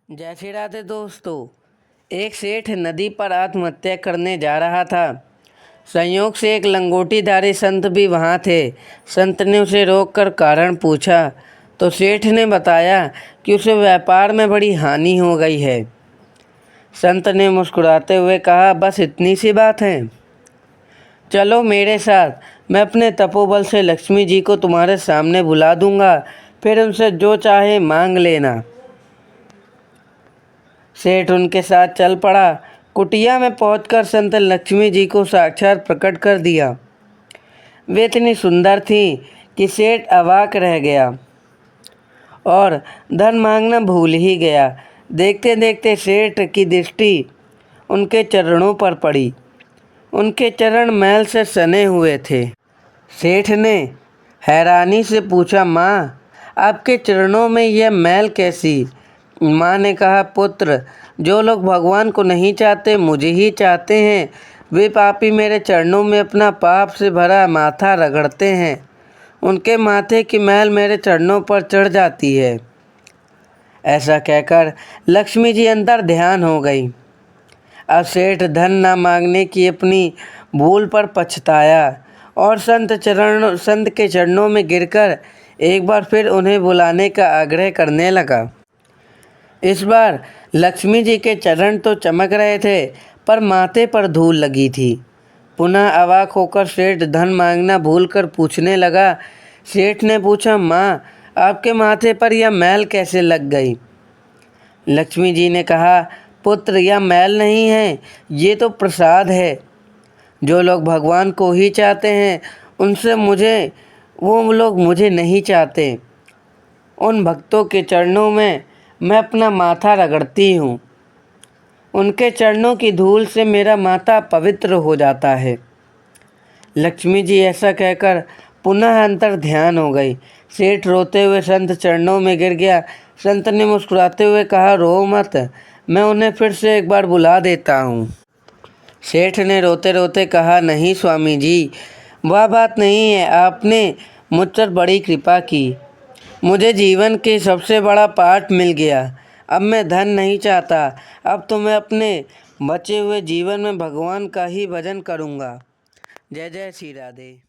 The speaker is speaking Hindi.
जय श्री राधे दोस्तों। एक सेठ नदी पर आत्महत्या करने जा रहा था। संयोग से एक लंगोटीधारी संत भी वहाँ थे। संत ने उसे रोककर कारण पूछा तो सेठ ने बताया कि उसे व्यापार में बड़ी हानि हो गई है। संत ने मुस्कुराते हुए कहा, बस इतनी सी बात है, चलो मेरे साथ, मैं अपने तपोबल से लक्ष्मी जी को तुम्हारे सामने बुला दूंगा, फिर उनसे जो चाहे मांग लेना। सेठ उनके साथ चल पड़ा। कुटिया में पहुंचकर संत लक्ष्मी जी को साक्षात प्रकट कर दिया। वे इतनी सुंदर थीं कि सेठ अवाक रह गया और धन मांगना भूल ही गया। देखते देखते सेठ की दृष्टि उनके चरणों पर पड़ी। उनके चरण मैल से सने हुए थे। सेठ ने हैरानी से पूछा, माँ, आपके चरणों में यह मैल कैसी? माँ ने कहा, पुत्र, जो लोग भगवान को नहीं चाहते मुझे ही चाहते हैं, वे पापी मेरे चरणों में अपना पाप से भरा माथा रगड़ते हैं। उनके माथे की मैल मेरे चरणों पर चढ़ जाती है। ऐसा कहकर लक्ष्मी जी अंदर ध्यान हो गई। अब सेठ धन न मांगने की अपनी भूल पर पछताया और संत के चरणों में गिरकर एक बार फिर उन्हें बुलाने का आग्रह करने लगा। इस बार लक्ष्मी जी के चरण तो चमक रहे थे, पर माथे पर धूल लगी थी। पुनः अवाक होकर सेठ धन मांगना भूलकर पूछने लगा। सेठ ने पूछा, माँ, आपके माथे पर यह मैल कैसे लग गई? लक्ष्मी जी ने कहा, पुत्र, यह मैल नहीं है, ये तो प्रसाद है। जो लोग भगवान को ही चाहते हैं वो लोग मुझे नहीं चाहते। उन भक्तों के चरणों में मैं अपना माथा रगड़ती हूँ। उनके चरणों की धूल से मेरा माथा पवित्र हो जाता है। लक्ष्मी जी ऐसा कहकर पुनः अंतर ध्यान हो गई। सेठ रोते हुए संत चरणों में गिर गया। संत ने मुस्कुराते हुए कहा, रो मत, मैं उन्हें फिर से एक बार बुला देता हूँ। सेठ ने रोते रोते कहा, नहीं स्वामी जी, वह बात नहीं है। आपने मुझ पर बड़ी कृपा की। मुझे जीवन के सबसे बड़ा पाठ मिल गया। अब मैं धन नहीं चाहता। अब तो मैं अपने बचे हुए जीवन में भगवान का ही भजन करूँगा। जय जय श्री राधे।